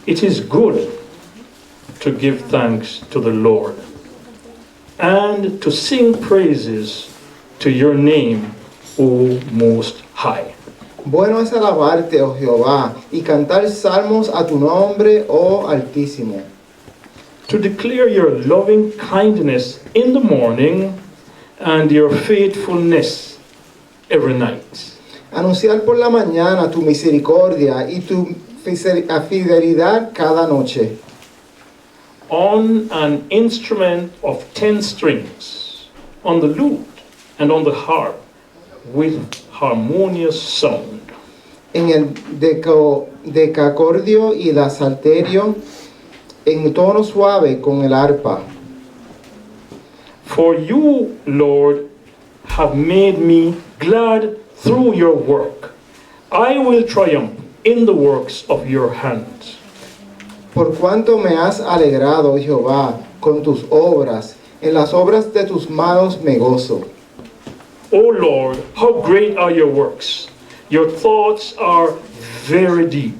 It is good to give thanks to the Lord and to sing praises to your name, O Most High. Bueno es alabarte, oh Jehová, y cantar salmos a tu nombre, oh Altísimo. To declare your loving kindness in the morning and your faithfulness every night. Anunciar por la mañana tu misericordia y tu fidelidad cada noche. On an instrument of 10 strings, on the lute and on the harp, with harmonious sound. En el decacordio y la salterio, en tono suave con el arpa. For you, Lord, have made me glad through your work. I will triumph in the works of your hands. Por cuanto me has alegrado, Jehová, con tus obras, en las obras de tus manos me gozo. O Lord, how great are your works! Your thoughts are very deep.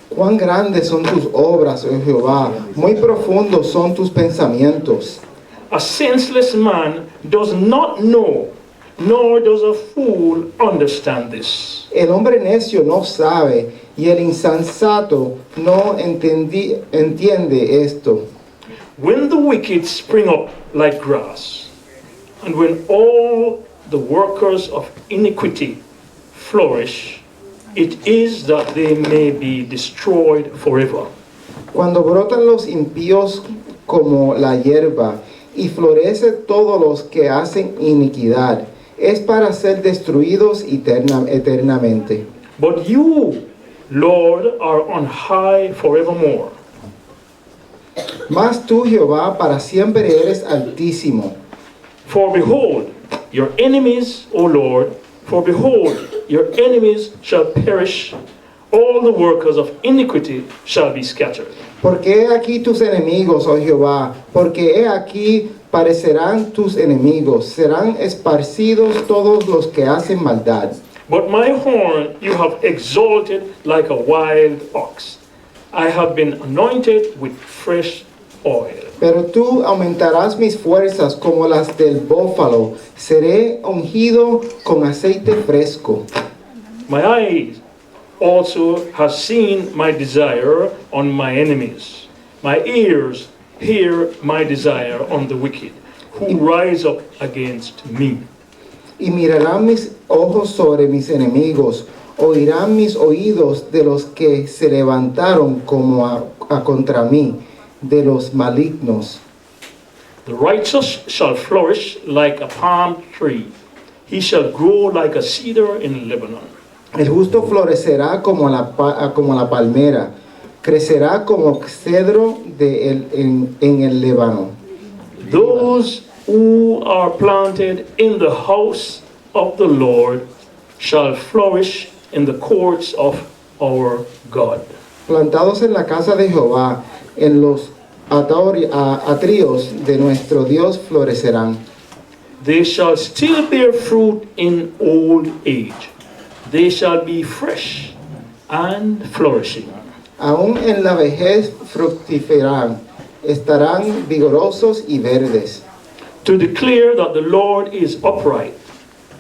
Cuán grandes son tus obras, oh Jehová, muy profundos son tus pensamientos. A senseless man does not know, nor does a fool understand this. El hombre necio no sabe, y el insensato no entiende esto. When the wicked spring up like grass, and when all the workers of iniquity flourish, it is that they may be destroyed forever. Cuando brotan los impíos como la hierba, y florece todos los que hacen iniquidad, es para ser destruidos eternamente. But you, Lord, are on high forevermore. Mas tú, Jehová, para siempre eres altísimo. For behold, your enemies, O Lord, for behold, your enemies shall perish, all the workers of iniquity shall be scattered. Porque he aquí tus enemigos, oh Jehová, porque he aquí parecerán tus enemigos, serán esparcidos todos los que hacen maldad. But my horn you have exalted like a wild ox. I have been anointed with fresh oil. Pero tú aumentarás mis fuerzas como las del búfalo, seré ungido con aceite fresco. My eyes also have seen my desire on my enemies. My ears hear my desire on the wicked, who rise up against me. Y mirarán mis ojos sobre mis enemigos, oirán mis oídos de los que se levantaron como a contra mí, de los malignos. The righteous shall flourish like a palm tree. He shall grow like a cedar in Lebanon. El justo florecerá como la palmera, crecerá como cedro en el Líbano. Those who are planted in the house of the Lord shall flourish in the courts of our God. Plantados en la casa de Jehová, en los atrios de nuestro Dios florecerán. They shall still bear fruit in old age. They shall be fresh and flourishing. Aún en la vejez fructificarán, estarán vigorosos y verdes. To declare that the Lord is upright.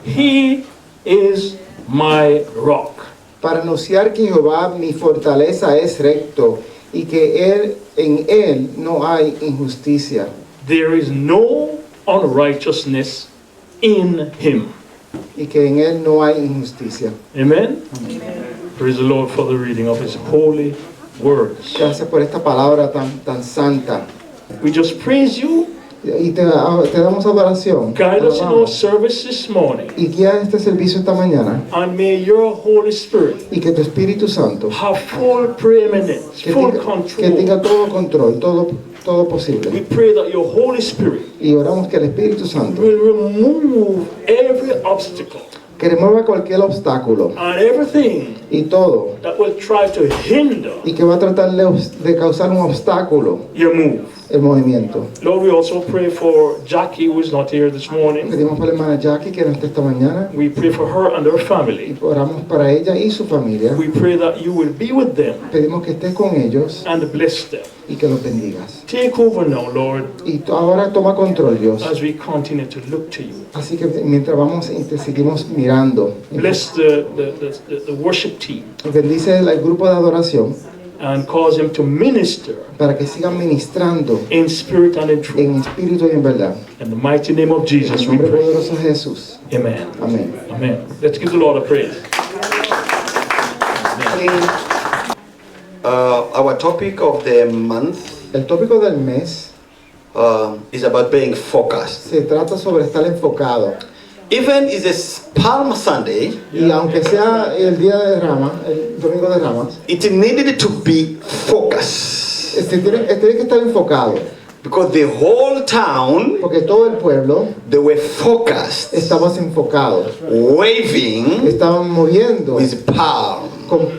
He is my rock. Para anunciar que Jehová mi fortaleza es recto y que en él no hay injusticia. There is no unrighteousness in him. Y que en él no hay injusticia. Amen? Amen. Praise the Lord for the reading of his holy words. Gracias por esta palabra tan santa. We just praise you. Y te damos adoración. Guide us in our service this morning. Y guía este servicio esta mañana. And may your Holy Spirit y que tu Espíritu Santo have full preeminence, full control. Que tenga todo control, todo posible. We pray that your Holy Spirit y oramos que el Espíritu Santo will remove every obstacle. Que remueva cualquier obstáculo and everything y todo that will try to hinder y que va a tratar de causar un obstáculo your move. el movimiento. Lord, we also pray for Jackie, who is not here this morning. Pedimos por la hermana Jackie que no está esta mañana. We pray for her and her family. Oramos para ella y su familia. We pray that you will be with them Pedimos que estés con ellos and bless them. y que los bendigas. Take over now, Lord, Y ahora toma control, Dios. as we continue to look to you. Así que mientras vamos y te seguimos mirando, Bless the worship team bendice el grupo de adoración and cause them to minister para que sigan ministrando in spirit and in truth. en espíritu y en verdad. In the mighty name of En Jesus el we nombre pray. poderoso de Jesús. Amen. Amén. Amen. Let's give the Lord a praise. Our topic of the month El tópico del mes is about being focused. se trata sobre estar enfocado. Even is a Palm Sunday, Y aunque sea el día de Rama, el domingo de Ramas, it needed to be focused tiene que estar enfocado. because the whole town Porque todo el pueblo they were focused, estaba enfocado. waving Estaban moviendo with palm.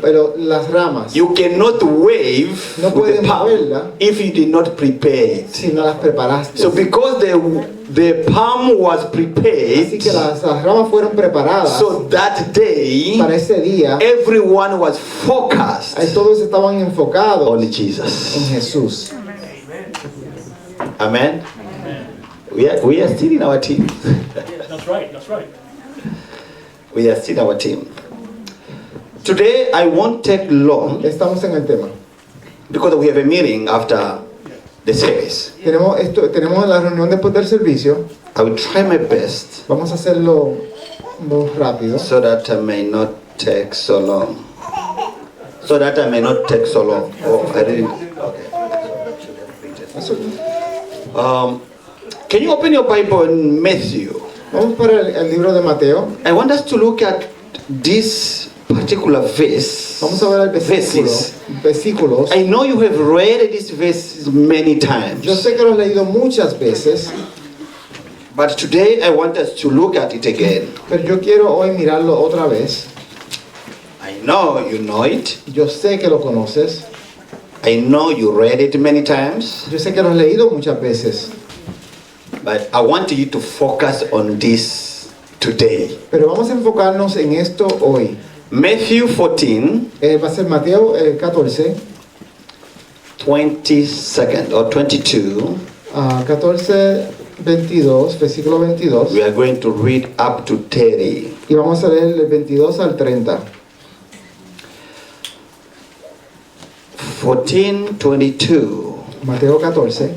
pero las ramas. You cannot wave No with pueden the palm moverla if you did not prepare it. si no las preparaste. So because the palm was Así prepared, que las ramas fueron preparadas so that day para ese día. everyone was focused Ahí todos estaban enfocados on en Jesus. Jesús. Amen. We are still in our team. That's right. That's right. We are still our team. Today I won't take long Estamos en el tema. because we have a meeting after the service. Tenemos la reunión después del servicio. I will try my best Vamos a hacerlo muy rápido. so that I may not take so long. So that I may not take so long. Oh, I didn't. Okay. Can you open your Bible in Matthew? Vamos para el libro de Mateo. I want us to look at this particular verse. Vamos a ver el versículos. I know you have read this verse many Yo times, sé que lo has leído muchas veces, but today I want us to look at it again. pero yo quiero hoy mirarlo otra vez. I know you know it. Yo sé que lo conoces. I know you read it many times, Yo sé que lo has leído muchas veces. but I want you to focus on this today. Pero vamos a enfocarnos en esto hoy. Matthew 14, Va a ser Mateo 14, 22nd or 22. 14, 22, versículo 22. We are going to read up to 30. Y vamos a leer el 22 al 30. 14:22. Mateo 14.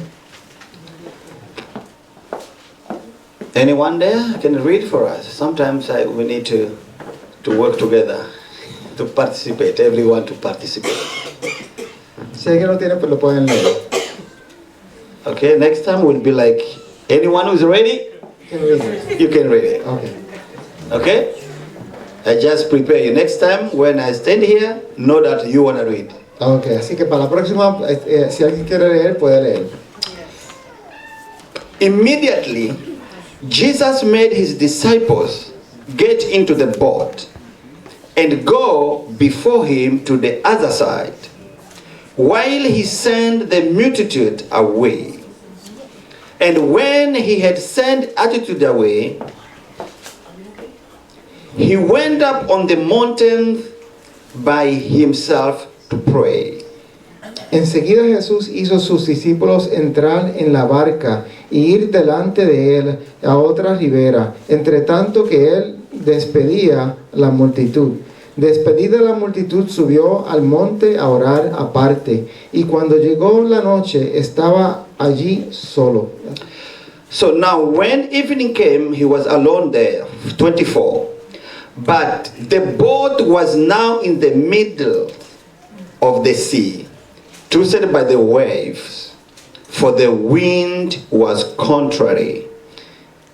Anyone there can read for us? Sometimes we need to work together to participate. Everyone to participate. Si alguien lo tiene, pues lo pueden leer. Okay. Next time will be like anyone who's ready, ¿Quién lo dice? you can read it. Okay. Okay. I just prepare you. Next time when I stand here, know that you want to read. Ok, así que para la próxima, si alguien quiere leer, puede leer. Immediately, Jesus made his disciples get into the boat and go before him to the other side, while he sent the multitude away. And when he had sent the multitude away, he went up on the mountain by himself to pray. Enseguida Jesús hizo sus discípulos entrar en la barca y ir delante de él a otra ribera, entre tanto que él despedía la multitud. Despedida la multitud, subió al monte a orar aparte, y cuando llegó la noche estaba allí solo. So now when evening came, he was alone there, 24. But the boat was now in the middle of the sea, tossed by the waves, for the wind was contrary.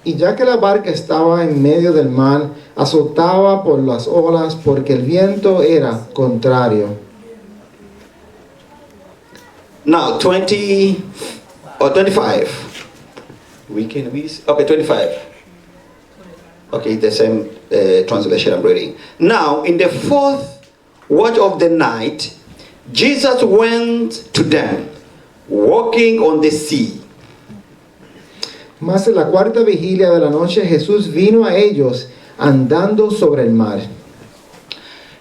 Y ya que la barca estaba en medio del mar, azotaba por las olas porque el viento era contrario. Now 20 or 25. Okay, 25. Okay, the same translation I'm reading. Now in the fourth watch of the night, Jesus went to them walking on the sea. Mas en la cuarta vigilia de la noche Jesús vino a ellos andando sobre el mar.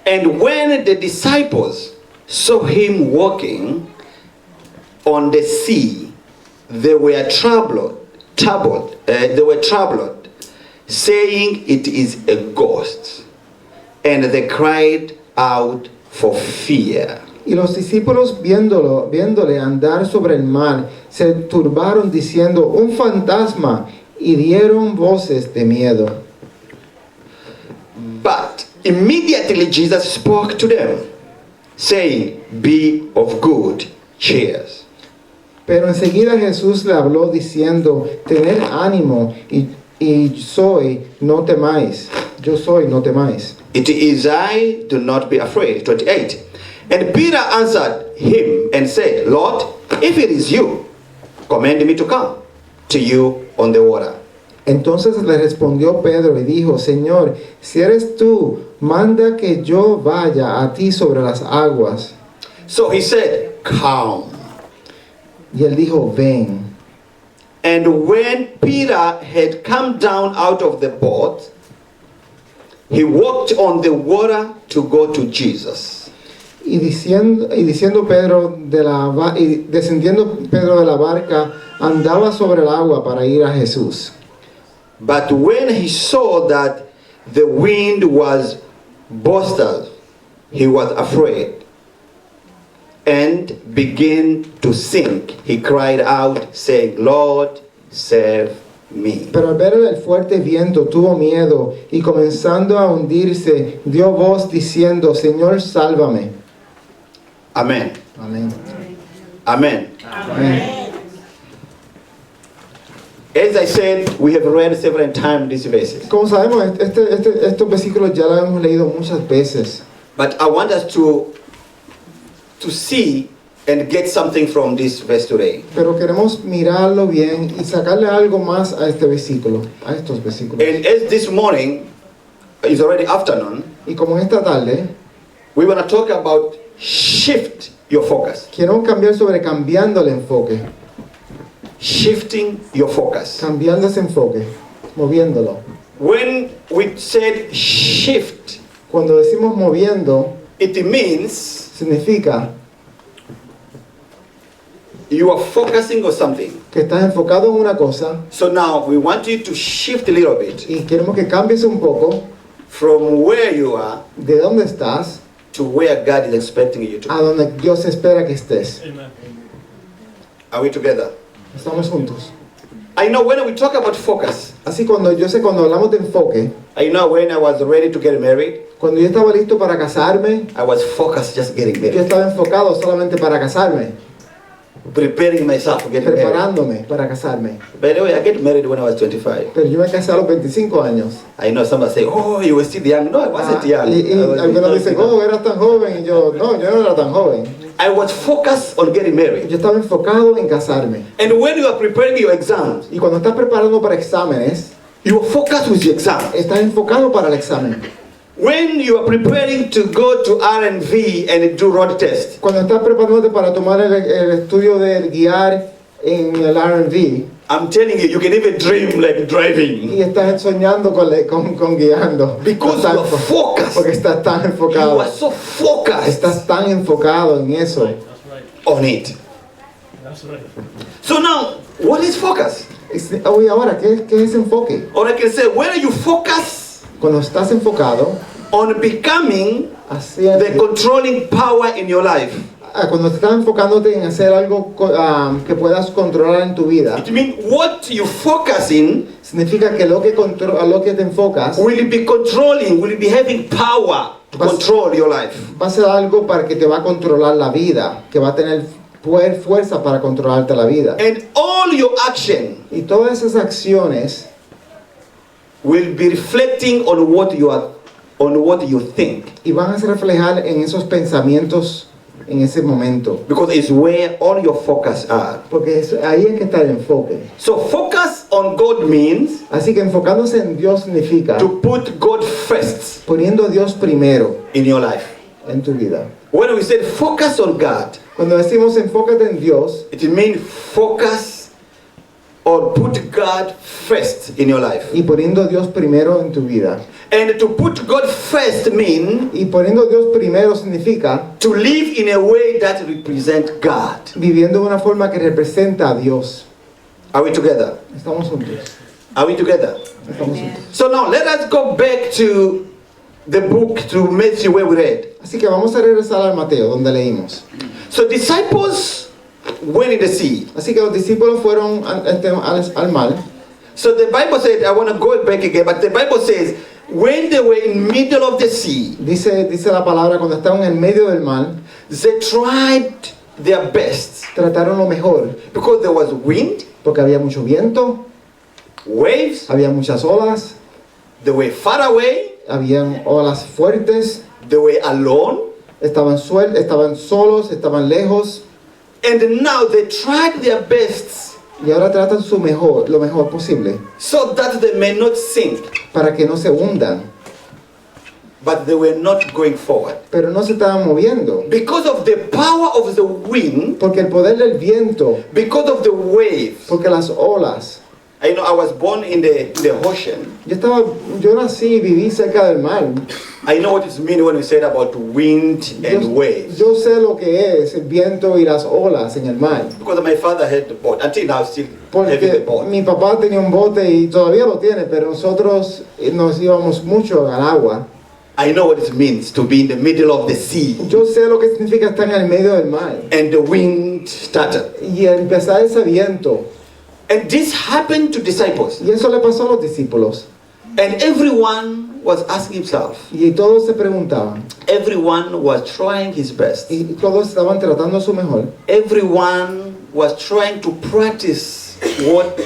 And when the disciples saw him walking on the sea, they were troubled, saying, "It is a ghost." And they cried out for fear. Y los discípulos viéndole andar sobre el mar, se turbaron diciendo, un fantasma, y dieron voces de miedo. But immediately Jesus spoke to them, saying, "Be of good cheer." Pero enseguida Jesús le habló diciendo, tened ánimo, y soy, no temáis. Yo soy, no temáis. "It is I, do not be afraid." 28. And Peter answered him and said, "Lord, if it is you, command me to come to you on the water." Entonces le respondió Pedro y dijo, Señor, si eres tú, manda que yo vaya a ti sobre las aguas. So he said, "Come." Y él dijo, ven. And when Peter had come down out of the boat, he walked on the water to go to Jesus. Y descendiendo Pedro de la barca, andaba sobre el agua para ir a Jesús. But when he saw that the wind was boisterous, he was afraid and began to sink. He cried out, saying, "Lord, save me." Pero al ver el fuerte viento tuvo miedo y comenzando a hundirse, dio voz diciendo, Señor, sálvame. Amen. Amén. Amen. Amén. As I said, we have read several times these verses. Como sabemos, estos versículos ya los hemos leído muchas veces. But I want us to see and get something from this verse today. Pero queremos mirarlo bien y sacarle algo más a este versículo, a estos versículos. And as this morning is already afternoon, Y como en esta tarde, we want to talk about shift your focus. quiero cambiar sobre cambiando el enfoque. Shifting your focus. Cambiando ese enfoque, moviéndolo. When we said shift, Cuando decimos moviendo, it means significa you are focusing on something. que estás enfocado en una cosa So now we want you to shift a little bit y queremos que cambies un poco from where you are de dónde estás to where God is expecting you to a be. donde Dios espera que estés. Are we together? Estamos juntos. I know when we talk about focus, Así cuando hablamos de enfoque, I know when I was ready to get married, cuando yo estaba listo para casarme, I was focused just getting yo married, estaba enfocado solamente para casarme, preparing myself for getting married. preparándome para casarme. By the way, I get married when I was 25. Pero yo me casé a los 25 años. I know somebody say, "Oh, you were still young." No, I wasn't young. Y I was algunos not dicen, young. oh, eras tan joven. Y yo no era tan joven. I was focused on getting married. Yo estaba enfocado en casarme. And when you are preparing your exams, Y cuando estás preparando para exámenes, you are focused with your exam. estás enfocado para el examen. When you are preparing to go to R&V and do road test, Cuando estás preparándote para tomar el estudio de guiar en el R&V, I'm telling you, you can even dream like driving. y estás soñando con guiando. Because Estás you are focused. porque estás tan You enfocado. are so focused Estás tan enfocado en eso. on it. So now, what is focus? Oye, ahora, ¿qué es enfoque? Or I can say, when you focus Cuando estás enfocado on becoming hacia the controlling power in your life. cuando estás enfocándote en hacer algo que puedas controlar en tu vida, It means what you focus in significa que a lo que te enfocas will be controlling, will be having power to control your life. va a ser algo para que te va a controlar la vida, que va a tener fuerza para controlarte la vida. And all your action Y todas esas acciones will be reflecting on what you think, y van a reflejar en esos pensamientos en ese momento, because it's where all your focus are. porque ahí es que está el enfoque. So focus on God means Así que enfocándose en Dios significa to put God first poniendo a Dios primero in your life. en tu vida. When we said focus on God, Cuando decimos enfócate en Dios, it means focus or put God first in your life. y poniendo a Dios primero en tu vida. And to put God first means Y poniendo a Dios primero significa to live in a way that represents God. viviendo de una forma que representa a Dios. Are we together? Estamos juntos. Are we together? Estamos juntos. So now let us go back to the book, to Matthew where we read. Así que vamos a regresar al Mateo, donde leímos. So disciples went in the sea. Así que los discípulos fueron al mar. So the Bible said, I want to go back again, but the Bible says, when they were in middle of the sea, Dice la palabra, cuando estaban en medio del mar, they tried their best trataron lo mejor, because there was wind, porque había mucho viento, waves, había muchas olas, they were far away, habían olas fuertes, they were alone, estaban solos, estaban lejos, and now they tried their best y ahora tratan lo mejor posible, so that they may not sink, para que no se hundan, but they were not going forward. pero no se estaban moviendo, Because of the power of the wind, porque el poder del viento, because of the waves. porque las olas. I know I was born in the ocean. Yo nací y viví cerca del mar. I know what it means when we said about wind and waves. Yo sé lo que es el viento y las olas en el mar. Because my father had the boat. Until now, still having the Porque boat. mi papá tenía un bote y todavía lo tiene, pero nosotros nos íbamos mucho al agua. I know what it means to be in the middle of the sea. Yo sé lo que significa estar en el medio del mar. And the wind started. Y empezar ese viento. And this happened to disciples. Y eso le pasó a los discípulos. And everyone was asking himself. Y todos se preguntaban. Everyone was trying his best. Y todos estaban tratando su mejor. Everyone was trying to practice what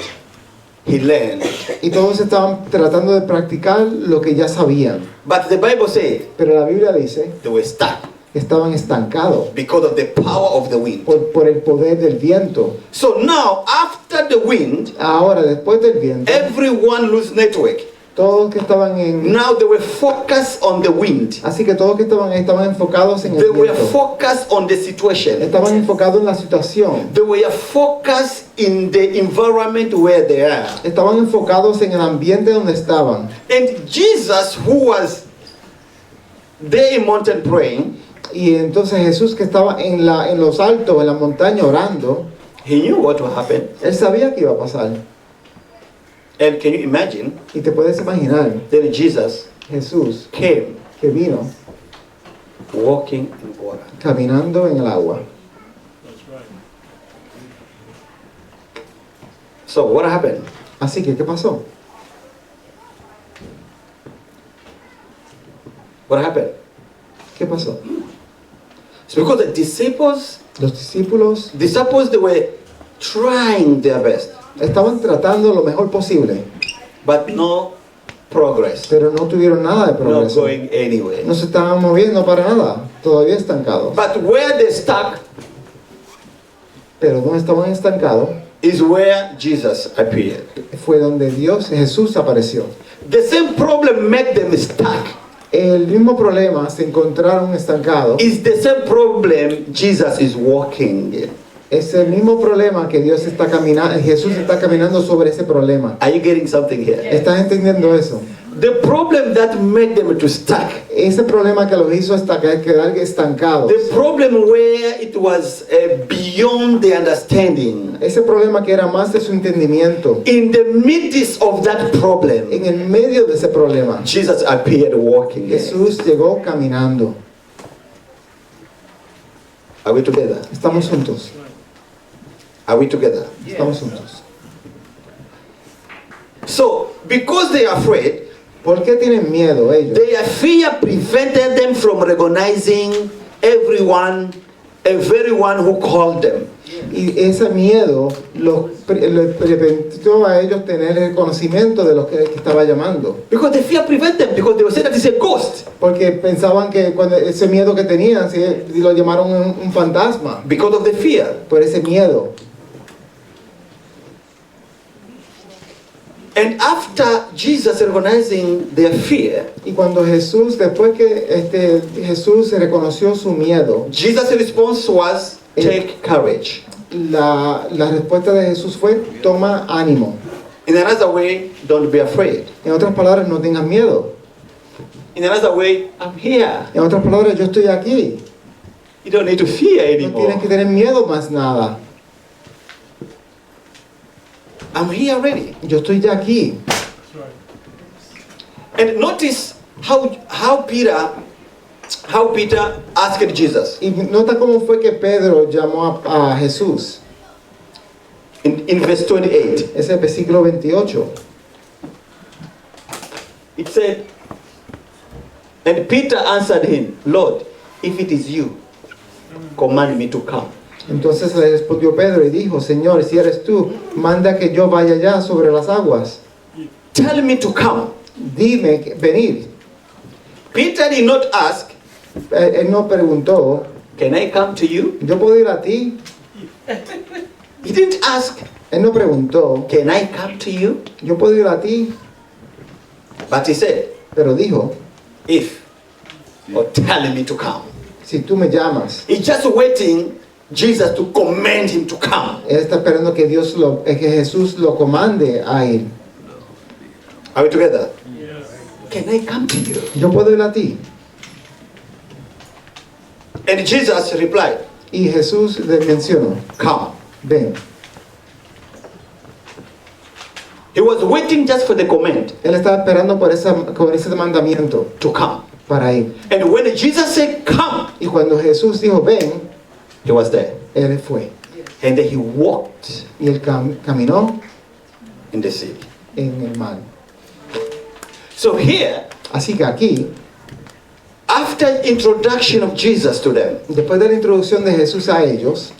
he learned. Y todos estaban tratando de practicar lo que ya sabían. But the Bible says Pero la Biblia dice they were stuck que estaban estancados because of the power of the wind. por el poder del viento. So now, after the wind, Ahora, después del viento, everyone lose network. todos que estaban en... Now they were focused on the wind. Así que todos que estaban enfocados en They el were viento. focused on the situation. Estaban enfocados en la situación. They were focused in the environment where they are. Estaban enfocados en el ambiente donde estaban. And Jesus, who was there in mountain praying, Y entonces Jesús, que estaba en los altos, en la montaña orando, he knew what would happen. él sabía que iba a pasar. And can you imagine? Y te puedes imaginar, Then Jesus Jesús came que vino walking in water. caminando en el agua. So what happened? Así que, ¿qué pasó? What happened? ¿Qué pasó? It's because the disciples, Los discípulos they were trying their best, estaban tratando lo mejor posible, but no progress, pero no tuvieron nada de not progreso. going anywhere. No se estaban moviendo para nada, todavía estancados. But where they stuck Pero donde estaban estancados is where Jesus appeared. fue donde Jesús apareció. The same problem made them stuck. El mismo problema, se encontraron estancados. Is the same problem Jesus is walking in. Es el mismo problema que Jesús está caminando sobre ese problema. Are you getting something here? ¿Estás entendiendo eso? The problem that made them to stuck. Ese problema que los hizo quedar estancados. The problem where it was beyond the understanding. Ese problema que era más de su entendimiento. In the midst of that problem, En el medio de ese problema, Jesus appeared walking. Jesús llegó caminando. Are we together? Estamos juntos. Are we together? Estamos juntos. So, because they are afraid, ¿Por qué tienen miedo ellos? their fear prevented them from recognizing everyone who called them. Y ese miedo le permitió a ellos tener el conocimiento de lo que estaba llamando. Because the fear prevented them, because they were saying that it's a ghost. Porque pensaban que cuando ese miedo que tenían, si lo llamaron un fantasma, Because of the fear. por ese miedo. And after Jesus recognizing their fear, Y cuando Jesús, después que Jesús reconoció su miedo, Jesus' response was, take courage. la respuesta de Jesús fue, toma ánimo. In another way, don't be afraid. En otras palabras, no tengas miedo. In another way, I'm here. En otras palabras, yo estoy aquí. You don't need to fear No tienes anymore. que tener miedo más nada. I'm here already. Yo estoy ya aquí. And notice how Peter asked Jesus. Y nota cómo fue que Pedro llamó a Jesús. In verse 28, Ese es el versículo 28. it said, and Peter answered him, Lord, if it is you, command me to come. Entonces le respondió Pedro y dijo, Señor, si eres tú, manda que yo vaya ya sobre las aguas. Tell me to come. Dime, venir. Peter did not ask, Él no preguntó, can I come to you? ¿yo puedo ir a ti? He didn't ask, Él no preguntó, can I come to you? ¿yo puedo ir a ti? But he said, Pero dijo, if, or tell me to come. si tú me llamas. He's just waiting Jesus to command him to come. Él está esperando que que Jesús lo comande a ir. Are we together? Can I come to you? ¿Yo puedo ir a ti? And Jesus replied, Y Jesús le mencionó, come. ven. He was waiting just for the command Él estaba esperando por ese mandamiento to come. para ir. And when Jesus said, come, Y cuando Jesús dijo, ven, he was there. Él fue. And then he walked Y él caminó in the sea. en el mar. So here, Así que aquí, after introduction of Jesus to them, después de la introducción de Jesús a ellos,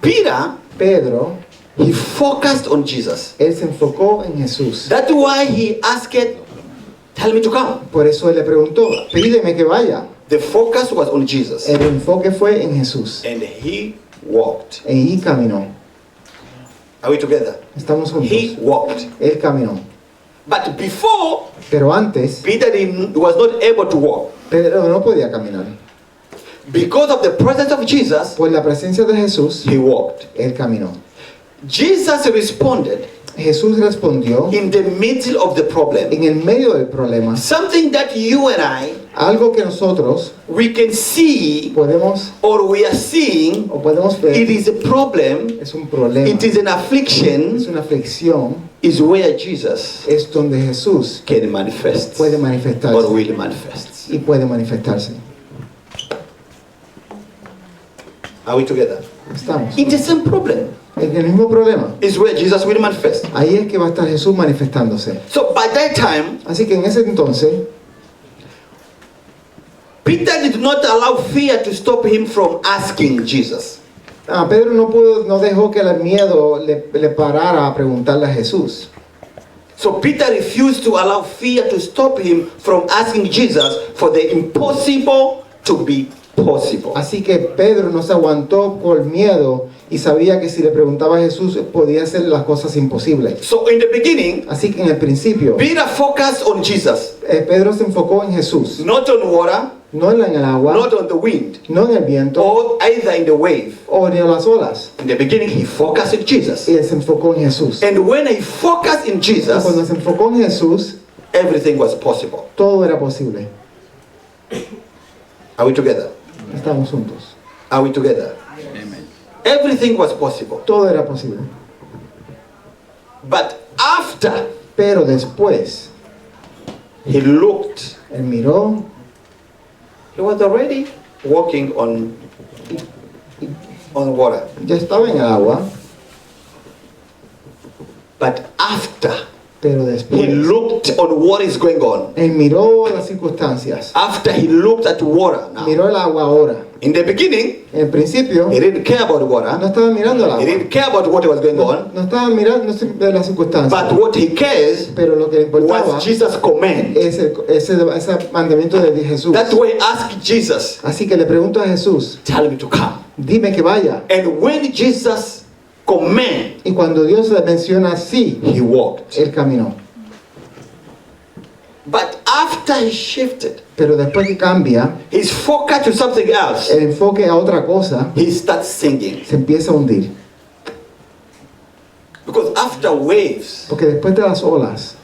Peter, Pedro, he focused on Jesus. él se enfocó en Jesús. That's why he asked, tell me to come. Por eso él le preguntó, pídeme que vaya. The focus was on Jesus. El enfoque fue en Jesús. And he walked. Y caminó. Are we together? Estamos He juntos. walked. Él caminó. But before, Pero antes, Peter was not able to walk. Pedro no podía caminar. Because of the presence of Jesus, Por la presencia de Jesús, he walked. él caminó. Jesus responded Jesús respondió in the middle of the problem. en el medio del problema. Something that you and I, Algo que nosotros we can see podemos or we are seeing, o podemos it ver, is a problem, es un problema, it is an affliction, es una aflicción, is where Jesus es donde Jesús can manifest puede or manifestarse will manifest. y puede manifestarse. Are we together? Estamos. It's the same problem. En el mismo problema. Is where Jesus will manifest. Ahí es que va a estar Jesús manifestándose. So by that time, Así que en ese entonces, Peter did not allow fear to stop him from asking Jesus. Pedro no dejó que el miedo le parara a preguntarle a Jesús. So Peter refused to allow fear to stop him from asking Jesus for the impossible to be possible. Así que Pedro no se aguantó por miedo y sabía que si le preguntaba a Jesús podía hacer las cosas imposibles. So in the beginning, Así que en el principio, Peter focused on Jesus, Pedro se enfocó en Jesús, not on water, no en el agua, not on the wind, no en el viento or either in the wave. o ni en las olas. In the beginning, he focused on Jesus. Y él se enfocó en Jesús. And when he focused in Y cuando Jesus, se enfocó en Jesús, everything was possible. todo era posible. Are we together? Estamos juntos. Are we together? Everything was possible. Todo era posible. But after Pero después, he looked, él miró, he was already walking on water. ya estaba en el agua, But after pero he después, looked on what is going on, él miró las circunstancias, after he looked at water now, miró el agua ahora. in the beginning, En el principio, he didn't care about no water, estaba mirando el he agua, didn't care about what was going on, no estaba mirando las circunstancias, but what he cares pero lo que le importaba was Jesus' command. es ese mandamiento de Jesús. That's why he asked Jesus, Así que le pregunto a Jesús, tell me to come. dime que vaya. And when Jesus commanded, Y cuando Dios le menciona así, he walked. él caminó. after he shifted Pero después que cambia his focus to something else, el enfoque a otra cosa, he starts singing. se empieza a hundir. Because after waves, Porque después de las olas,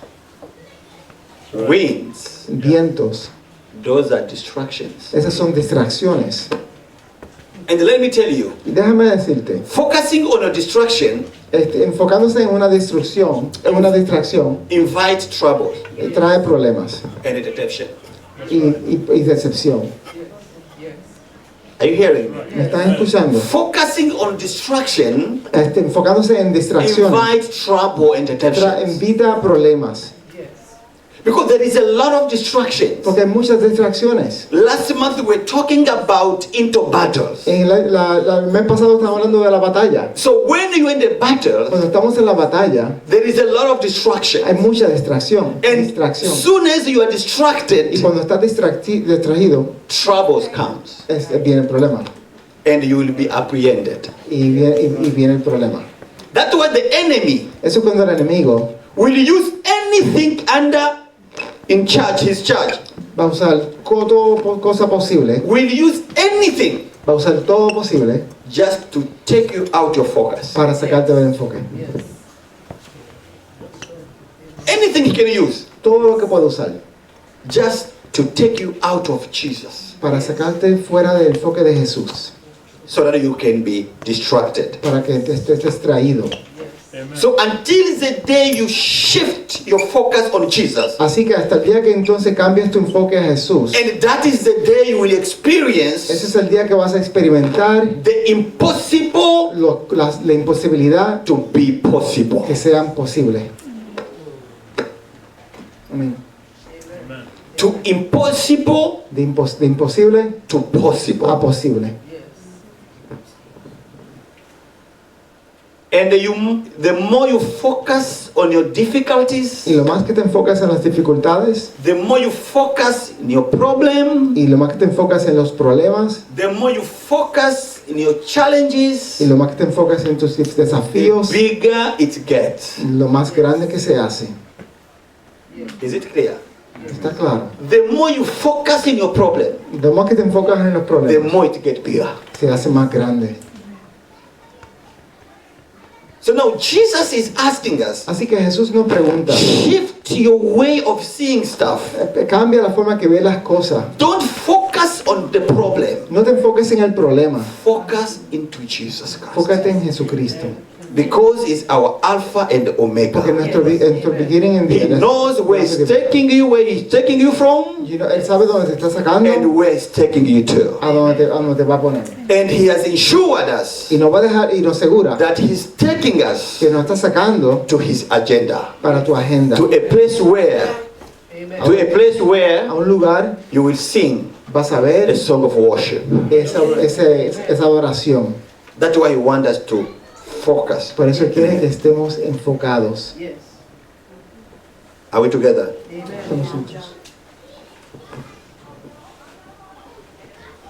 winds, vientos, those are distractions. esas son distracciones. And let me tell you, Y déjame decirte, focusing on a distraction enfocándose en una distracción, invites trouble trae problemas and deception. y decepción. Are you hearing me? ¿Me estás escuchando? Focusing on distraction Enfocándose en distracciones invites trouble and deception. invita a problemas. Because there is a lot of distractions. Porque hay muchas distracciones. Last month we were talking about into battles. En el mes pasado estábamos hablando de la batalla. So when you're in the battle, Cuando estamos en la batalla, there is a lot of distraction. hay mucha distracción. And soon as you are Y distracted, cuando estás distraído, troubles comes. viene el problema. And you will be apprehended. Y viene el problema. That's why the enemy Eso es cuando el enemigo will use anything under in charge, his charge. va a usar toda cosa posible, Will use anything va a usar todo posible just to take you out your focus. para sacarte del enfoque. Anything he can use Todo lo que puede usar just to take you out of Jesus para sacarte fuera del enfoque de Jesús, so that you can be distracted. para que te estés distraído. So until the day you shift your focus on Jesus, Así que hasta el día que entonces cambies tu enfoque a Jesús, and that is the day you will ese experience es el día que vas a experimentar the impossible la imposibilidad to be possible. que sean posibles. Amén. To impossible De imposible to possible. a posible. And the more you focus on your difficulties, Y lo más que te enfocas en las dificultades, the more you focus in your problem, y lo más que te enfocas en los problemas, the more you focus in your challenges, y lo más que te enfocas en tus the desafíos, bigger it gets. lo más grande que se hace. Is it clear? ¿Está claro? The more you focus in your problem, Lo más que te enfocas en los the problemas, more it gets bigger. se hace más grande. So now Jesus is asking us, Así que Jesús nos pregunta, shift your way of seeing stuff. cambia la forma que ves las cosas. Don't focus on the problem. No te enfoques en el problema, Focus into Jesus Christ. enfócate en Jesucristo. Because He's our Alpha and Porque Omega. nuestro beginning and the He end. knows where He's taking you, where He's taking you from, Él sabe dónde te está sacando, and where He's taking you to. a dónde te va a poner. And He has ensured us Y nos va a dejar, y nos asegura that He's taking us que nos está sacando to His agenda, para tu agenda. to a place where, A un lugar you will sing vas a a ver song of worship. esa adoración. That's why He wants us to focus. Por eso Él quiere que estemos enfocados. Are we together? Estamos juntos.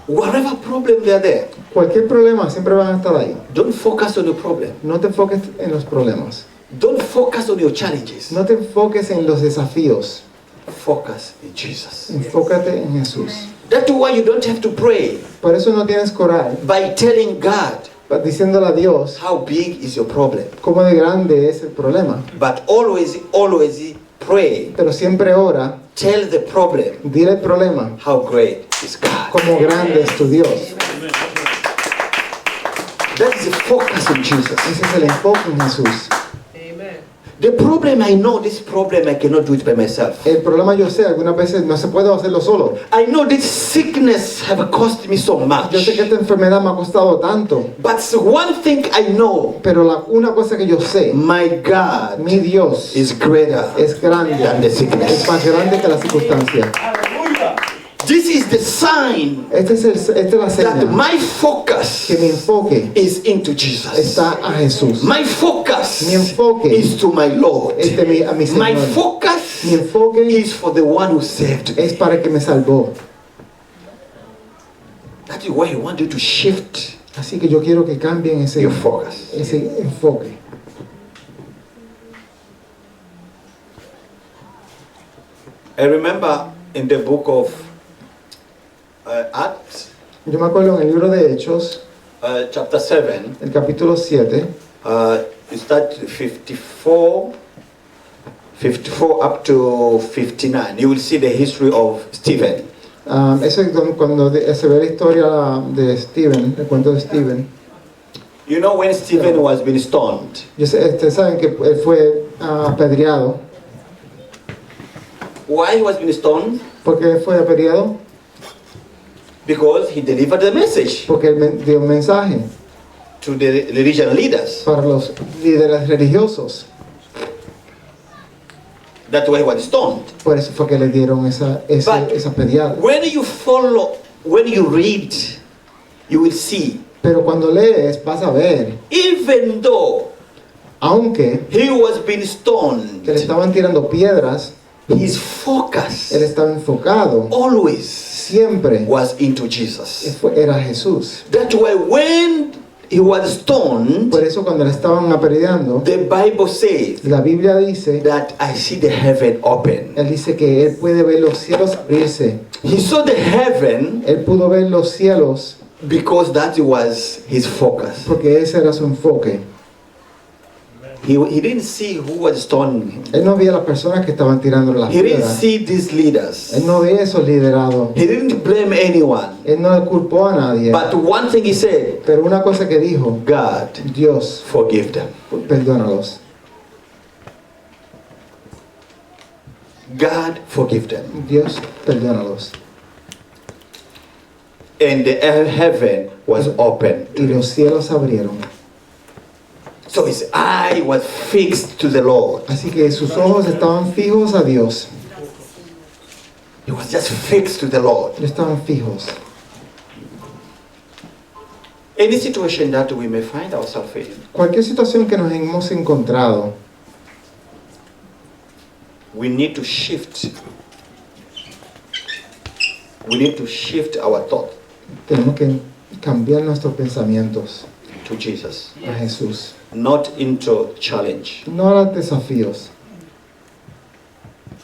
Whatever problem they are there, Cualquier problema siempre van a estar ahí. don't focus on the problem. No te enfoques en los problemas. Don't focus on your challenges. No te enfoques en los desafíos. Focus in Jesus. Enfócate en Jesús. That's why you don't have to pray Por eso no tienes que orar by telling God diciéndole a Dios how big is your problem. cómo de grande es el problema. But always pray. Pero siempre ora, Tell the problem dile el problema, how great is God. cómo grande es tu Dios. That is the focus in Jesus. Ese es el enfoque en Jesús. The problem, I know this problem, I cannot do it by myself. El problema yo sé, algunas veces no se puede hacerlo solo. I know this sickness have cost me so much. Yo sé que esta enfermedad me ha costado tanto, But one thing I know, pero una cosa que yo sé, my God mi Dios is greater es grande, than the sickness. es más grande que la circunstancia. This is the sign Esta es la that señal my focus que mi enfoque is into Jesus. está a Jesús. My focus Mi enfoque is to my Lord. Es a mi Señor. My focus Mi enfoque is for the one who saved me. es para el que me salvó. That is why I want you to shift Así que yo quiero que cambien your focus. ese enfoque. I remember in the book of Acts, Yo me acuerdo en el libro de Hechos, chapter 7, el capítulo 7, you start 54 up to 59. You will see the history of Stephen. eso es cuando se ve la historia de Stephen, el cuento de Stephen. You know when Stephen was being stoned, Ustedes saben que él fue apedreado. why he was being stoned? ¿Por qué fue apedreado? Because he delivered the message Porque él dio un mensaje to the religious leaders. para los líderes religiosos. That's why he was stoned. Por eso fue que le dieron esa apedreada. When you read, you will see, Pero cuando lees vas a ver, even though aunque he was being stoned, que le estaban tirando piedras, his focus él estaba enfocado always siempre was into Jesus. era Jesús. That's why when he was stoned, Por eso cuando le estaban apedreando, the Bible says la Biblia dice, that I see the heaven open. él dice que él puede ver los cielos abrirse. He saw the heaven Él pudo ver los cielos because that was his focus. porque ese era su enfoque. He didn't see who was stoning him. Él no veía a las personas que estaban tirando las He didn't piedras. see these leaders. Él no veía esos liderados. He didn't blame anyone. Él no culpó a nadie. But one thing he said, Pero una cosa que dijo, God, Dios, forgive them. perdónalos. God, forgive them. Dios, perdónalos. And the heaven was open. Y los cielos se abrieron. So his eye was fixed to the Lord. Así que sus ojos estaban fijos a Dios. He was just fixed to the Lord. Estaban fijos. Any situation that we may find ourselves in, Cualquier situación que nos hemos encontrado, we need to shift. We need to shift our thought tenemos que cambiar nuestros pensamientos to Jesus, a Jesús. not into challenge. No a los desafíos.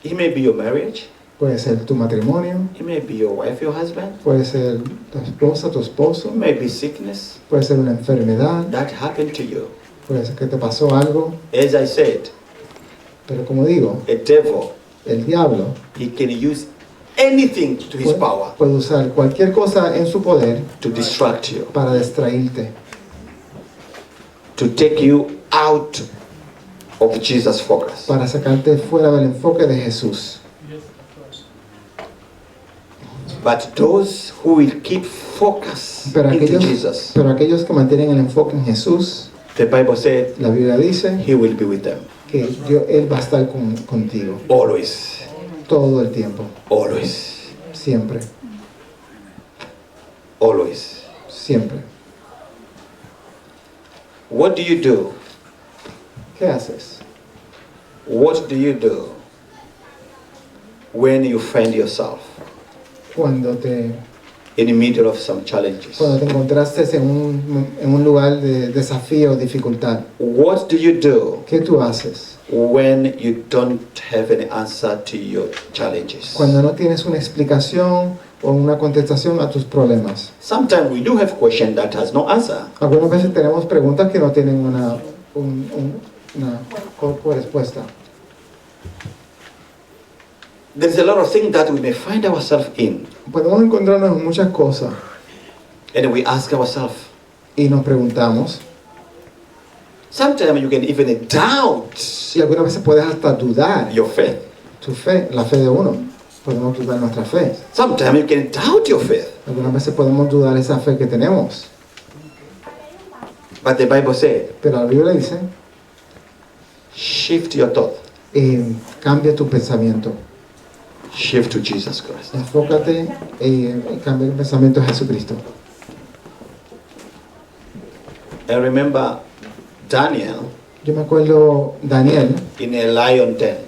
It may be your marriage, Puede ser tu matrimonio, it may be your wife, your husband, puede ser tu esposa, tu esposo, it may be sickness puede ser una enfermedad, that happened to you. puede ser que te pasó algo. As I said, Pero como digo, a devil, el diablo he can use anything to his power puede usar cualquier cosa en su poder to distract you, para distraerte, to take you out of Jesus' focus. para sacarte fuera del enfoque de Jesús. But those who will keep focus Pero into aquellos, Jesus, pero aquellos que mantienen el enfoque en Jesús, the Bible said la Biblia dice he will be with them que Él va a estar contigo always, todo el tiempo, always, siempre, always. siempre. What do you do? ¿Qué haces? What do you do when you find yourself Cuando te in the middle of some challenges? encontraste en un lugar de desafío o dificultad? What do you do ¿Qué tú haces? when you don't have an answer to your challenges? Cuando no tienes una explicación o una contestación a tus problemas. Sometimes we do have questions that has no answer. Algunas veces tenemos preguntas que no tienen una respuesta. There's a lot of things that we may find ourselves in, Podemos encontrarnos en muchas cosas and we ask ourselves. y nos preguntamos, Sometimes you can even doubt y algunas veces puedes hasta dudar your faith. tu fe, la fe de uno. Podemos dudar nuestra fe. Sometimes you can doubt your faith. Algunas veces podemos dudar esa fe que tenemos. But the Bible said, Pero la Biblia dice, shift your thought. Cambia tu pensamiento. Shift to Jesus Christ. Enfócate y cambia el pensamiento a Jesucristo. I remember Daniel Yo me acuerdo Daniel in a lion den.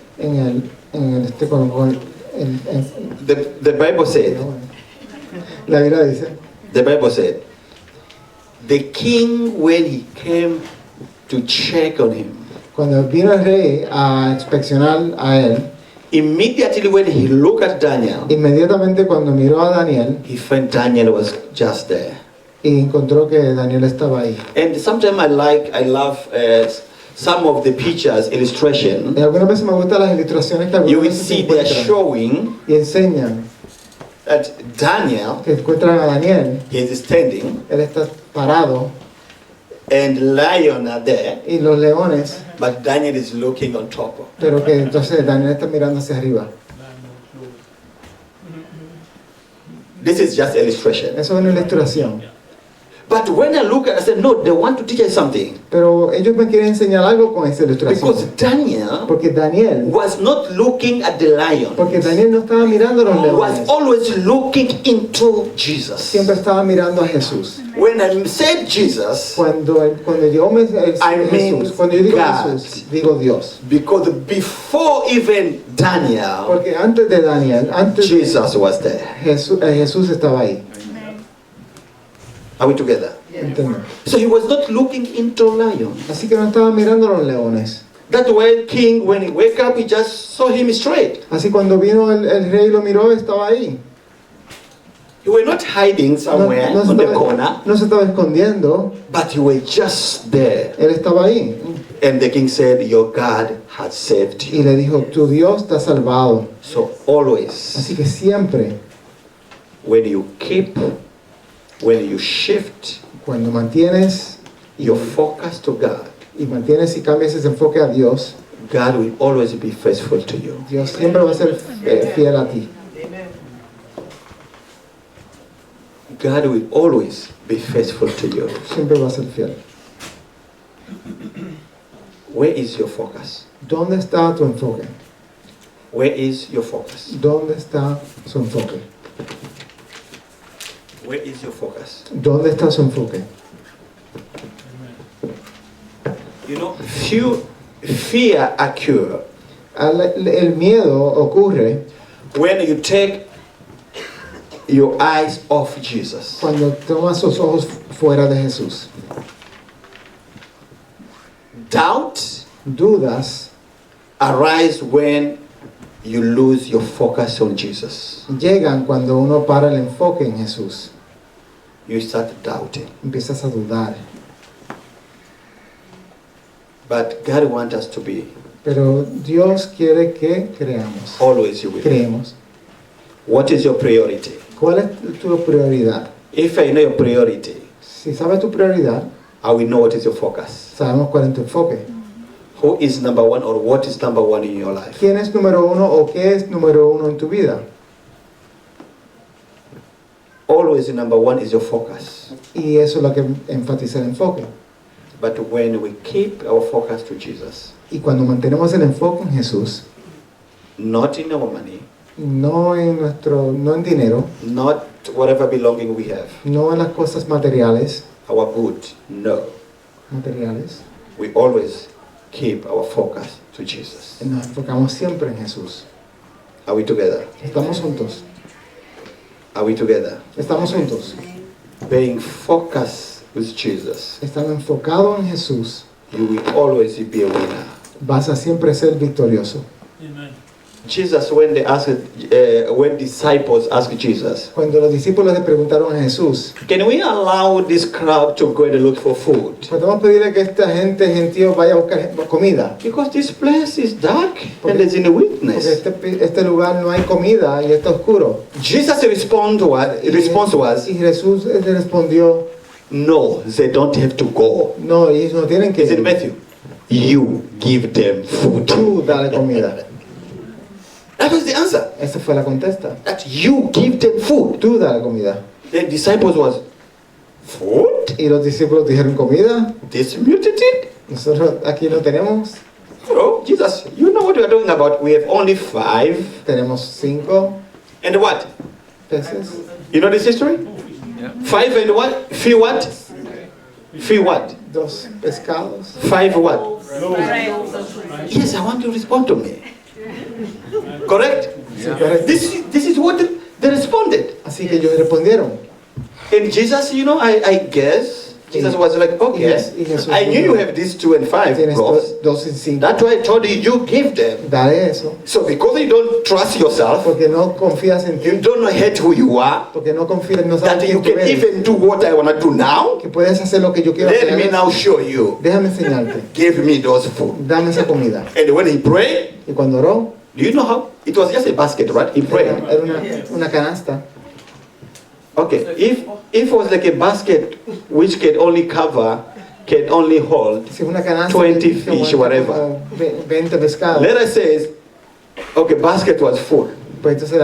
The Bible said, la Biblia dice, the Bible said, the king when he came to check on him, cuando vino el rey a inspeccionar a él, Immediately when he looked at Daniel, Inmediatamente cuando miró a Daniel he found Daniel was just there. y encontró que Daniel estaba ahí. And sometimes I love some of the pictures, illustration. Y algunas veces me gustan las ilustraciones que You algunas will veces see they are encuentran showing y enseñan that Daniel que encuentran a Daniel, he is standing él está parado and lion are there, y los leones, but Daniel is looking on top. pero que entonces Daniel está mirando hacia arriba. This is just illustration. Eso es una ilustración. But when I look at it, I said, no, they want to teach us something. Pero ellos me quieren enseñar algo con esa Because ilustración. Daniel Porque Daniel, was not looking at the lion. porque Daniel no estaba mirando a los Was leones, always looking into Jesus. siempre estaba mirando a Jesús. When I said Jesus, Cuando yo I mean Jesús, cuando yo digo God. Jesús, digo Dios. because before even Daniel, Porque antes de Daniel, antes de Jesus was there. Jesús estaba ahí. Are we together? ¿Entiendes? So he was not looking into lion. Así que no estaba mirando a los leones. That's why king, when he wake up, he just saw him straight. Así cuando vino el rey y lo miró, estaba ahí. He were not hiding somewhere on the corner, no se estaba escondiendo, but he were just there. él estaba ahí. And the king said, your God has saved Y you. le dijo, tu Dios te ha salvado. So always, Así que siempre, when you keep, when you shift cuando mantienes your focus to God, y mantienes y cambias ese enfoque a Dios, God will always be faithful to you. Dios siempre va a ser fiel a ti. God will always be faithful to you. Siempre va a ser fiel. Where is your focus? ¿Dónde está tu enfoque? Where is your focus? ¿Dónde está su enfoque? Where is your focus? ¿Dónde está su enfoque? You know, fear occurs El miedo ocurre when you take your eyes off Jesus. cuando tomas sus ojos fuera de Jesús. Doubt Dudas arise when you lose your focus on Jesus. llegan cuando uno para el enfoque en Jesús. You start doubting. Empiezas a dudar. But God wants us to be Pero Dios quiere que creamos. always with Him. Creemos. What is your priority? ¿Cuál es tu prioridad? If I know your priority, Si sabes tu prioridad, I will know what is your focus. sabemos cuál es tu enfoque. Who is number one or what is number one in your life? ¿Quién es número uno o qué es número uno en tu vida? Always number one is your focus. Y eso es lo que enfatiza el enfoque. But when we keep our focus to Jesus, Y cuando mantenemos el enfoque en Jesús, not in our money, no en dinero, not whatever belonging we have, no en las cosas materiales, our good, no. We always keep our focus to Jesus. nos enfocamos siempre en Jesús. Are we together? Estamos juntos. Are we together? Estamos juntos. Being focused with Jesus, Estando enfocado en Jesús, you will always be a winner. vas a siempre ser victorioso. Jesus, when when disciples asked Jesus, Cuando los discípulos le preguntaron a Jesús, can we allow this crowd to go and look for food? podemos pedirle que esta gente gentío vaya a buscar comida, Because this place is dark and it's in the porque wilderness. este lugar no hay comida y está oscuro. Jesus' response was, Y Jesús le respondió, no, they don't have to go. no, ellos no tienen que Is it ir. Matthew? You give them food. Tú dale comida. That was the answer. Esa fue la contesta. That you give them food. Tú dale comida. The disciples was, food? Y los discípulos dijeron, comida. This multitude? Nosotros aquí no tenemos. Oh, Jesus, you know what we are talking about. We have only 5. Tenemos 5 And what? peces. You know this history? 5 and what? Few what? Few what? 2 pescados. 5 what? Yes, I want you to respond to me. Correct? Sí, correcto. This is what they responded. Así que ellos respondieron. And Jesus, I guess, Jesus was like, okay, Y Jesús I knew dijo, you have these 2 and 5 tienes loaves. 2 y 5. That's why I told you, you give them. Dale eso. So because you don't trust yourself, Porque no confías en you ti. don't know yet who you are, Porque no confías, no that sabes you quién tú can eres. even do what I want to do now, Que puedes hacer lo que yo quiero let me hacer. now show you. Déjame enseñarte. Give me those food. Dame esa comida. And when he prayed, Y cuando oró, do you know how? It was just a basket, right? He prayed. era una canasta. Okay, if it was like a basket which can only hold, Si es una canasta 20 que fish, aguanta whatever. como 20 pescados, let us say, okay, basket was full. pues entonces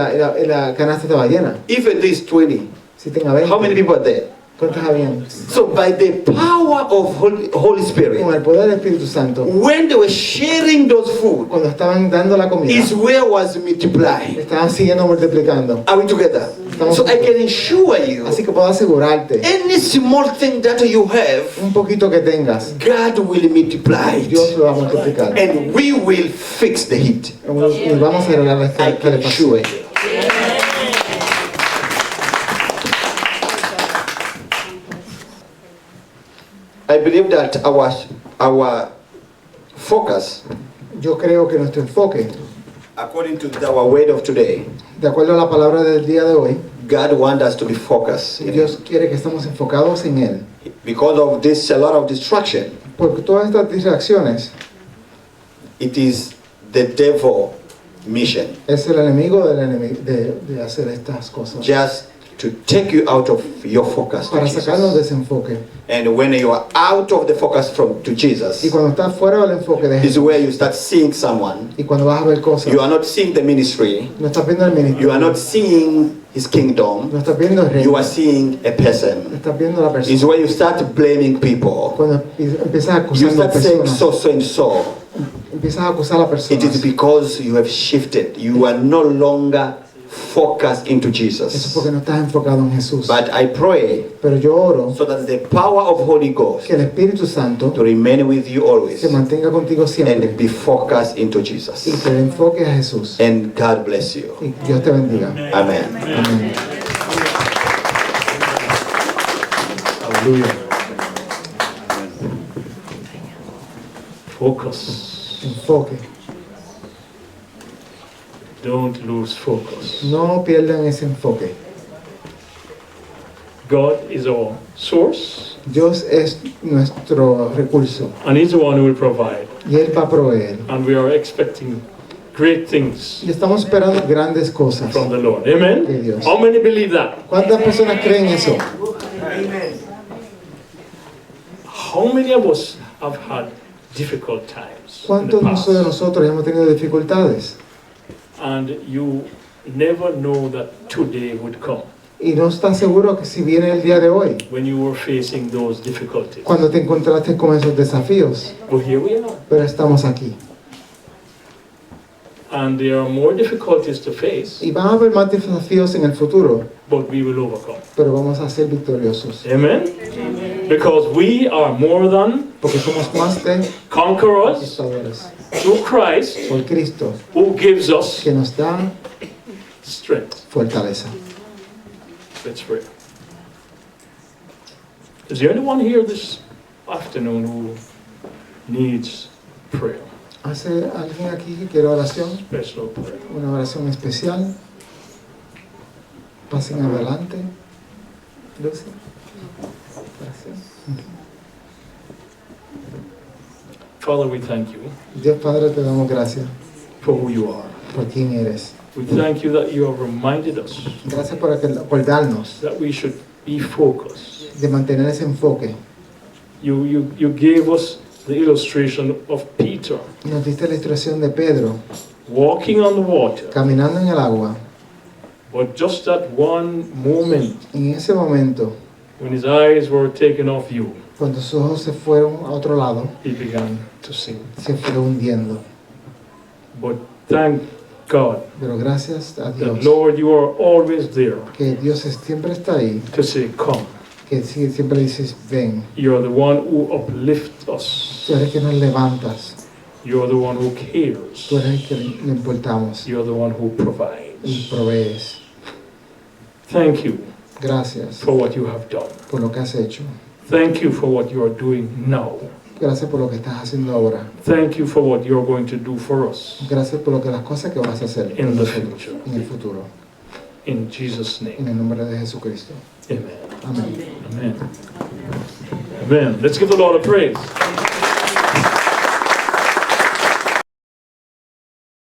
la canasta estaba llena. Even this 20, Si tenga 20, how many people are there? ¿cuántos habían? So by the power of Holy Spirit, Con el poder del Espíritu Santo, when they were sharing those food, cuando estaban dando la comida, is where was multiplied. estaban siguiendo multiplicando. Are we together? So I can assure you, Así que puedo asegurarte, any small thing that you have, un poquito que tengas, God will multiply Dios it. lo va a multiplicar. And we will fix the heat. Y vamos a arreglar la I can assure calefacción. you. I believe that our focus, Yo creo que nuestro enfoque, according to our word of today, de acuerdo a la palabra del día de hoy, God wants us to be focused. Dios quiere que estemos enfocados en Él. Because of this, a lot of distraction. Porque todas estas distracciones It is the devil mission. es el enemigo de hacer estas cosas. Just to take you out of your focus to Para sacarnos de Jesus. ese enfoque. And when you are out of the focus to Jesus, Y cuando estás fuera del enfoque de is Jesús, where you start seeing someone. y cuando vas a ver cosas, You are not seeing the ministry. no estás viendo el You ministerio, are not seeing his kingdom. no estás viendo el You reino, are seeing a person. estás viendo la Is persona. where you start blaming people. Cuando empiezas a You acusar a la start saying persona, so and so. empiezas a acusar a la It is persona. because you have shifted. You are no longer focused into Eso es Jesus. porque no estás enfocado en Jesús. But I pray Pero yo oro so that the power of Holy Ghost que el Espíritu Santo to remain with you always se mantenga contigo siempre and be focused into y Jesus. te enfoques a Jesús. And God bless you. Y Dios te bendiga. Amen. Amén. Hallelujah. Focus. Enfoque. Don't lose focus. No pierdan ese enfoque. God is our source, Dios es nuestro recurso and He's the one who will provide. y Él va a proveer. And we are expecting great things Y estamos esperando grandes cosas. from the Lord. De Amen? Dios. How many believe that? ¿Cuántas personas creen eso? How many of us have had difficult times in the ¿Cuántos past? de nosotros hemos tenido dificultades? And you never know that today would come Y no estás seguro que si viene el día de hoy, when you were facing those difficulties. cuando te encontraste con esos desafíos. But here we are. Pero estamos aquí. And there are more difficulties to face, Y van a haber más desafíos en el futuro, but we will overcome. pero vamos a ser victoriosos. Amen? Because we are more than Porque somos más de conquerors conquistadores through Christ, por Cristo, who gives us que nos da strength. fortaleza. Let's pray. Is there anyone here this afternoon who needs prayer? ¿Hace alguien aquí que quiere oración? Special prayer. Una oración especial. Pasen adelante. Lucy. Gracias. Father, we thank you Dios Padre, te damos gracias for who you are. por quién eres. We thank you that you have reminded us Gracias por darnos, that we should be focused. de mantener ese enfoque. You gave us the illustration of Peter Nos diste la ilustración de Pedro walking on the water, caminando en el agua. but just that one moment En ese momento, when his eyes were taken off you, cuando sus ojos se fueron a otro lado, he began to sink. se fue hundiendo. But thank God Pero gracias a that, Dios, Lord, you are always there que Dios siempre está ahí, to say, come. que siempre dices, ven. You are the one who uplifts us. Tú eres el que nos levantas, You are the one who cares. tú eres el que le importamos You are the one who y provides. provees. Thank you Gracias for what you have done. por lo que has hecho. Thank you for what you are doing now. Gracias por lo que estás haciendo ahora. Thank you for what you're going to do for us Gracias por las cosas que vas a hacer in the nosotros future. en el futuro. In Jesus' En name. el nombre de Jesucristo. Amen. Amén. Amen. Amen. Let's give the Lord a praise.